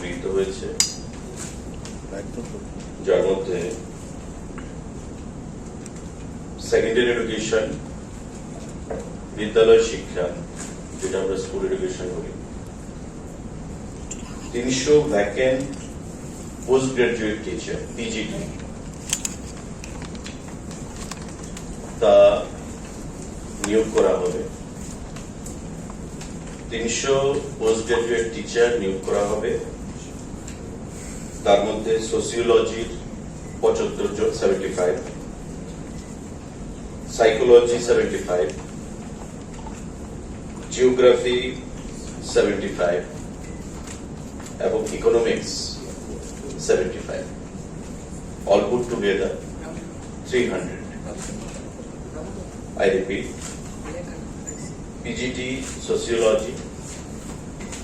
গৃহীত হয়েছে, যার মধ্যে সেকেন্ডারি এডুকেশন, বিদ্যালয় শিক্ষা, যেটা আমরা স্কুল এডুকেশন বলি, 300 vacant post graduate teacher PGT তা নিয়োগ করা হবে। 300 পোস্ট গ্রাজুয়েট টিচার নিয়োগ করা হবে। তার মধ্যে সোসিওলজির 75 জন 75, সাইকোলজি 75, জিওগ্রাফি 75 এবং economics 75, all put together 300. I repeat, PGT Sociology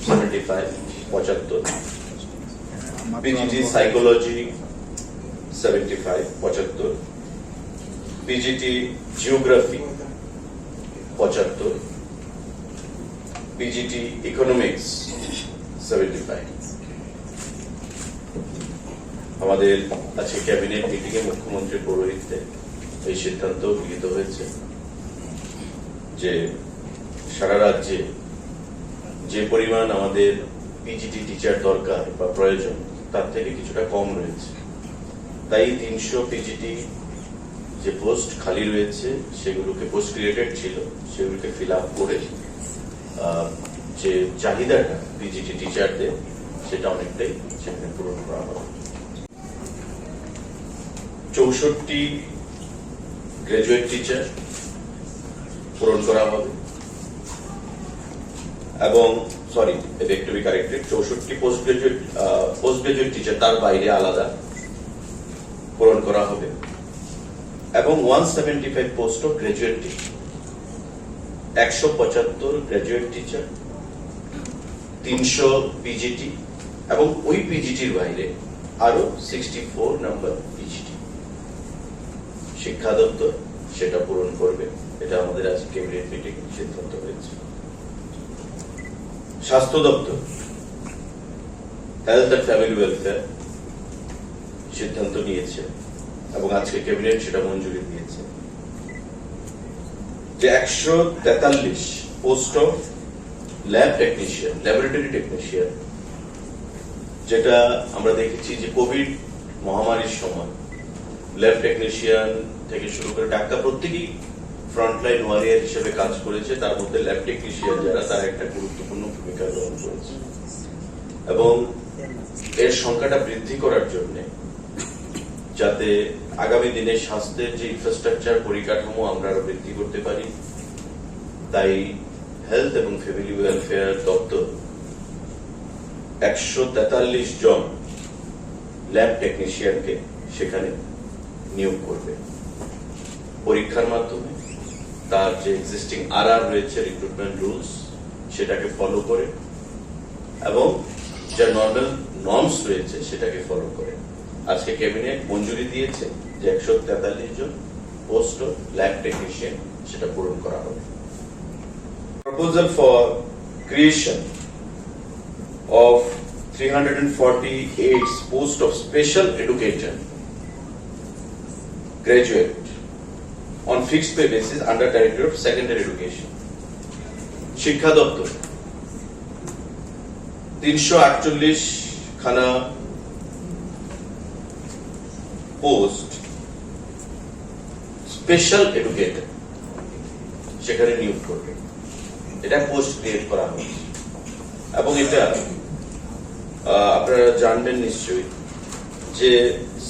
75, 75, PGT Psychology 75, 75, PGT Geography 75, PGT Economics 75. আমাদের আজকে ক্যাবিনেট মিটিং এ মুখ্যমন্ত্রীর পৌরোহিত্যে এই সিদ্ধান্ত গৃহীত হয়েছে যে সারা রাজ্যে যে পরিমাণ আমাদের পিজিটি টিচার দরকার বা প্রয়োজন তার থেকে কিছুটা কম রয়েছে, তাই 300 পিজিটি যে পোস্ট খালি রয়েছে সেগুলোকে পোস্ট ক্রিয়েটেড ছিল সেগুলোকে ফিল আপ করে যে চাহিদাটা পিজিটি টিচারদের সেটা অনেকটাই সেখানে পূরণ করা হবে। 64 গ্রাজুয়েট টিচার পূরণ করা হবে এবং একটু কারেক্টেড 64 পোস্ট গ্রাজুয়েট টিচার তার বাইরে আলাদা পূরণ করা হবে এবং 175 post of graduate teacher, 175 graduate teacher, 300 PGT এবং ওই পিজিটির বাইরে আরো 64 নাম্বার পিজিটি শিক্ষা দপ্তর সেটা পূরণ করবে। এটা আমাদের আজ ক্যাবিনেট মিটিং সিদ্ধান্ত হয়েছে। স্বাস্থ্য দপ্তর, হেলথ এন্ড ফ্যামিলি ওয়েলফেয়ার সিদ্ধান্ত নিয়েছে এবং আজকে ক্যাবিনেট সেটা মঞ্জুরি দিয়েছে যে 143 post of lab technician, laboratory technician, যেটা আমরা দেখেছি যে কোভিড মহামারীর সময় ল্যাব টেকনিশিয়ান থেকে শুরু করে ডাক্তার প্রত্যেকেই ফ্রন্টলাইন ওয়ারিয়ার হিসেবে কাজ করেছে, তার মধ্যে ল্যাব টেকনিশিয়ান যারা তারা একটা গুরুত্বপূর্ণ ভূমিকা গ্রহণ করেছে এবং এর সংখ্যাটা বৃদ্ধি করার জন্য যাতে আগামী দিনে স্বাস্থ্যের যে ইনফ্রাস্ট্রাকচার পরিকাঠামো আমরা আরো বৃদ্ধি করতে পারি, তাই হেলথ এবং ফ্যামিলি ওয়েলফেয়ার দপ্তর 143 জন ল্যাব টেকনিশিয়ানকে সেখানে নিয়োগ করবে পরীক্ষার মাধ্যমে। তার যে এক্সিস্টিং RR রয়েছে, রিক্রুটমেন্ট রুলস, সেটাকে ফলো করে এবং যা নর্মাল নর্মস রয়েছে সেটাকে ফলো করে আজকে ক্যাবিনেট মঞ্জুরি দিয়েছে যে 143 জন পোস্ট অফ ল্যাব টেকনিশিয়ান সেটা পূরণ করা হবে। Proposal for creation of 348 post of special educator graduate on fixed pay basis under Directorate of Secondary Education. শিক্ষা দপ্তর 348 খানা পোস্ট স্পেশাল এডুকেটর সেখানে নিয়োগ করবে। এটা পোস্ট ক্রিয়েট করা হয়েছে এবং এটা আপনারা জানবেন নিশ্চয়ই যে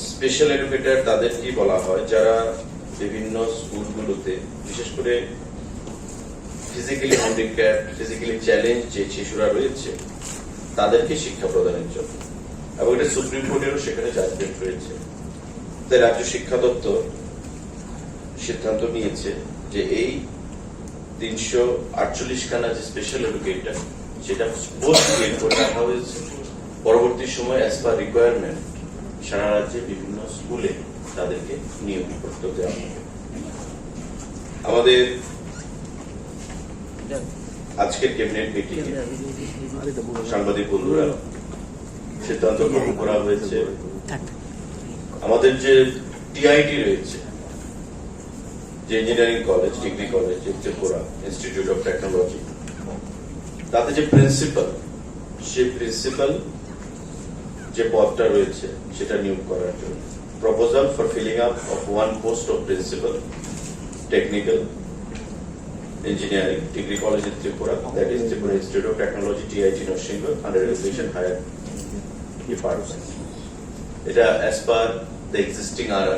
স্পেশাল এডুকেটর তাদের কি বলা হয় যারা বিভিন্ন স্কুলগুলোতে বিশেষ করে ফিজিক্যালি হ্যান্ডিক্যাপ, ফিজিক্যালি চ্যালেঞ্জ যে শিশুরা রয়েছে তাদেরকে শিক্ষা প্রদানের জন্য, এবং এটা সুপ্রিম কোর্টেরও সেখানে জাজমেন্ট রয়েছে। তাই রাজ্য শিক্ষা দপ্তর সিদ্ধান্ত নিয়েছে যে এই 348 খানা যে স্পেশাল এডুকেটর সেটা পোস্ট ক্রিয়েট করে রাখা হয়েছে। পরবর্তী সময় অ্যাজ পার রিকোয়ারমেন্ট সারা রাজ্যে বিভিন্ন স্কুলে তাদেরকে নিয়োগ করতে দেওয়া হবে। আমাদের আজকের ক্যাবিনেট মিটিং সাংবাদিক বন্ধুরা সিদ্ধান্ত গ্রহণ করা হয়েছে আমাদের যে টিআইটি রয়েছে, যে engineering college, degree college, Tripura institute of technology, তাতে যে প্রিন্সিপাল, সেই প্রিন্সিপাল যে পদটা রয়েছে সেটা নিয়োগ করার জন্য proposal for filling up of one post of principal technical engineering degree college in Tripura, that is Tripura institute of technology TIT Narsingarh under education higher department. এটা অ্যাজ পার দ্য এক্সিস্টিং আর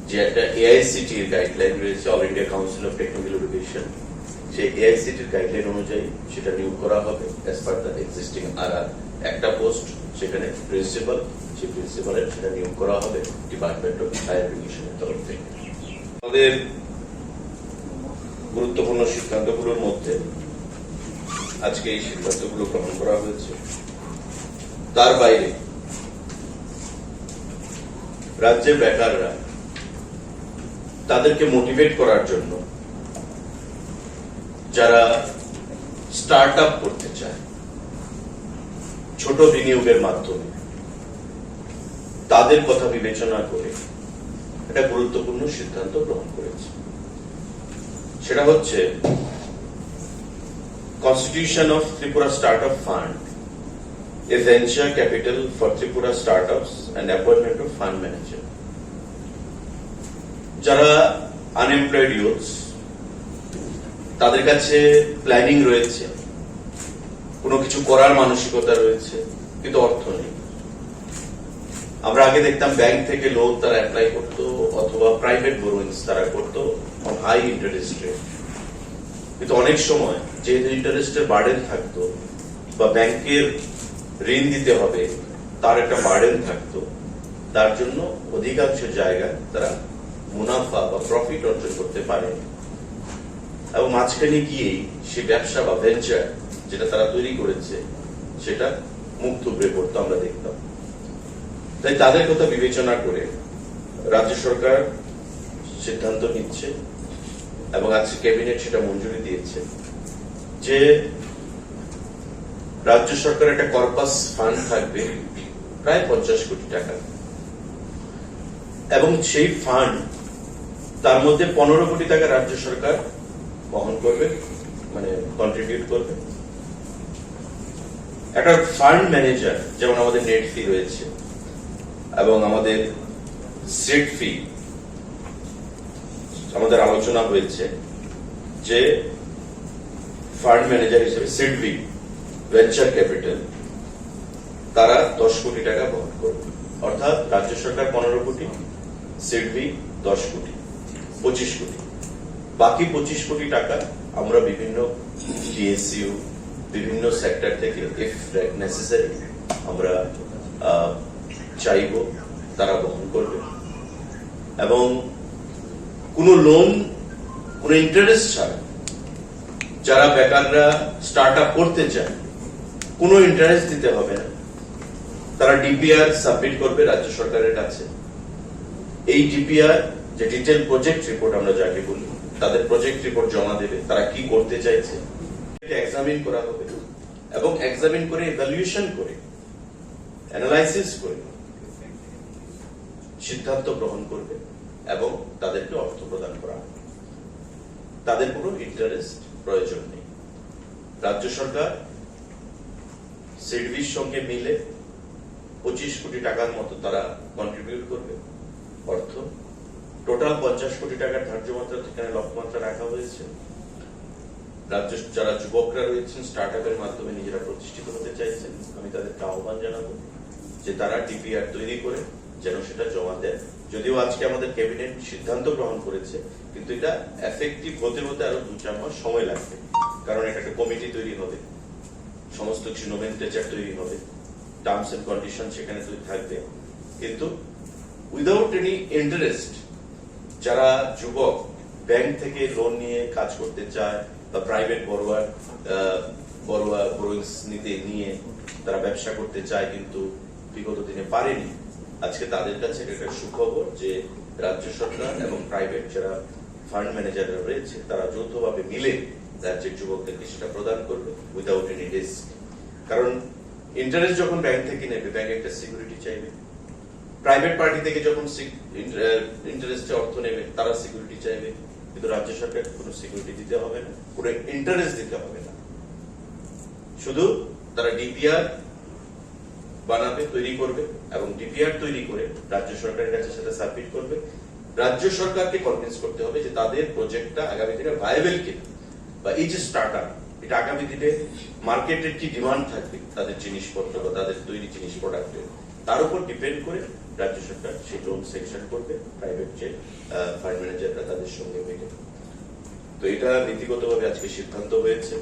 যে একটা এআইসিটি এর গাইডলাইন রয়েছে, all India council of technical education, সেই এআইসিটির guideline অনুযায়ী সেটা নিয়োগ করা হবে অ্যাজ পার দ্য এক্সিস্টিং আর একটা পোস্ট, সেখানে প্রিন্সিপাল, সেই প্রিন্সিপালের সেটা নিয়োগ করা হবে ডিপার্টমেন্ট অফ হায়ার এডুকেশনের তরফ থেকে। আমাদের গুরুত্বপূর্ণ সিদ্ধান্তগুলোর মধ্যে আজকে এই সিদ্ধান্তগুলো গ্রহণ করা হয়েছে। তার বাইরে রাজ্যের বেকাররা তাদেরকে মোটিভেট করার জন্য যারা স্টার্ট আপ করতে চায় ছোট বিনিয়োগের মাধ্যমে, তাদের কথা বিবেচনা করে একটা গুরুত্বপূর্ণ সিদ্ধান্ত গ্রহণ করেছে। সেটা হচ্ছে constitution of Tripura startup fund, A venture capital for Tripura startups and appointment of fund manager. যারা আনএমপ্লয়েড ইউথস, তাদের কাছে প্ল্যানিং রয়েছে, কোনো কিছু করার মানসিকতা রয়েছে, কিন্তু অর্থ নেই। আমরা আগে দেখতাম ব্যাংক থেকে লোন তারা অ্যাপ্লাই করতো অথবা প্রাইভেট বোরোইংস তারা করতো হাই ইন্টারেস্ট রেট, কিন্তু অনেক সময় যেহেতু ইন্টারেস্টের বার্ডেন থাকতো বা ব্যাংকের ঋণ দিতে হবে তার একটা বার্ডেন থাকতো, তার জন্য অধিকাংশ জায়গায় তারা মুনাফা বা প্রফিট অর্জন করতে পারে এবং মাঝখানে গিয়েই সে ব্যবসা বা ভেঞ্চার যেটা তারা তৈরি করেছে সেটা মুখ থুবড়ে পড়তো আমরা দেখতাম। তাই তাদের কথা বিবেচনা করে রাজ্য সরকার সিদ্ধান্ত নিচ্ছে এবং আজকে ক্যাবিনেট সেটা মঞ্জুরি দিয়েছে যে রাজ্য সরকার একটা কর্পাস ফান্ড থাকবে প্রায় 50 কোটি টাকা, এবং সেই ফান্ড তার মধ্যে 15 কোটি টাকা রাজ্য সরকার বহন করবে, মানে কন্ট্রিবিউট করবে। একটা ফান্ড ম্যানেজার, যেমন আমাদের নেট ফি রয়েছে এবং আমাদের সেট ফি, আমাদের আলোচনা হয়েছে যে ফান্ড ম্যানেজার হিসেবে সিডভি ভেঞ্চার ক্যাপিটাল তারা 10 কোটি টাকা বহন করবে, অর্থাৎ রাজ্য সরকার 15 কোটি, সিডভি 10 কোটি, 25 কোটি। বাকি 25 কোটি টাকা আমরা বিভিন্ন ডিএসইউ, বিভিন্ন সেক্টর থেকে ইফ নেসেসারি আমরা চাইব তারা বহন করবে, এবং কোনো লোন, কোনো ইন্টারেস্ট ছাড়া যারা বেকাররা স্টার্ট আপ করতে চায় কোনো ইন্টারেস্ট দিতে হবে না। তারা ডিপিআর সাবমিট করবে রাজ্য সরকারের কাছে। এই ডিপিআর, যে ডিটেল প্রজেক্ট রিপোর্ট আমরা যাকে বলি, তাদের প্রজেক্ট রিপোর্ট জমা দেবে, তারা কি করতে চাইছে এক্সামিন করা হবে, এবং এক্সামিন করে ইভ্যালুয়েশন করে অ্যানালাইসিস করে সিদ্ধান্ত গ্রহণ করবে এবং তাদেরকে অর্থ প্রদান করা হবে। তাদের কোনো ইন্টারেস্ট প্রয়োজন নেই। রাজ্য সরকার সিডভির সঙ্গে মিলে 25 কোটি টাকার মতো তারা কন্ট্রিবিউট করবে অর্থ। টোটাল 50 কোটি টাকার ধার্য মাত্রা, সেখানে লক্ষ্যমাত্রা রাখা হয়েছে। রাজ্য যারা যুবকরা রয়েছেন স্টার্ট আপের মাধ্যমে নিজেরা প্রতিষ্ঠিত হতে চাইছেন, আমি তাদেরকে আহ্বান জানাবো যে তারা ডিপিআর তৈরি করে যেন সেটা জমা দেয়। যদিও আজকে আমাদের ক্যাবিনেট সিদ্ধান্ত গ্রহণ করেছে, কিন্তু এটা এফেক্টিভ হতে হতে আরো 2-4 মাস সময় লাগবে, কারণ এটা একটা কমিটি তৈরি হবে, সমস্ত কিছু নোমেনক্লেচার তৈরি হবে, টার্মস এন্ড কন্ডিশন সেখানে তৈরি থাকবে। কিন্তু উইদাউট এনি ইন্টারেস্ট যারা যুবক ব্যাংক থেকে লোন নিয়ে কাজ করতে চায় বা প্রাইভেট বোরোইংস নিয়ে তারা ব্যবসা করতে চায় কিন্তু বিগত দিনে পারেনি, আজকে তাদের কাছে একটা সুখবর যে রাজ্য সরকার এবং প্রাইভেট যারা ফান্ড ম্যানেজাররা রয়েছে তারা যৌথভাবে মিলে রাজ্যের যুবকদেরকে সেটা প্রদান করবে উইদাউট এনি রিস্ক। কারণ ইন্টারেস্ট যখন ব্যাংক থেকে নেবে, ব্যাংক একটা সিকিউরিটি চাইবে। প্রাইভেট পার্টি থেকে যখন ইন্টারেস্টে অর্থ নেবে, তারা সিকিউরিটি চাইবে। কিন্তু রাজ্য সরকার কোনো সিকিউরিটি দিতে হবে না, কোনো ইন্টারেস্ট দিতে হবে না। শুধু তারা ডিপিআর বানাবে, তৈরি করবে, এবং ডিপিআর তৈরি করে রাজ্য সরকারের কাছে সেটা সাবমিট করবে। রাজ্য সরকারকে কনভিন্স করতে হবে যে তাদের প্রজেক্টটা আগামী দিনে ভায়াবল কিনা, বা এই যে স্টার্টআপ, এটা আগামী দিনে মার্কেটের কি ডিমান্ড থাকবে তাদের জিনিসপত্র বা তাদের তৈরি জিনিস প্রোডাক্টের, তার উপর ডিপেন্ড করে রাজ্য সরকার সেই লোন সেকশন করবে, প্রাইভেট যে ফান্ড ম্যানেজাররা তাদের সঙ্গে মিলে। তো এটা নীতিগতভাবে আজকে সিদ্ধান্ত হয়েছে।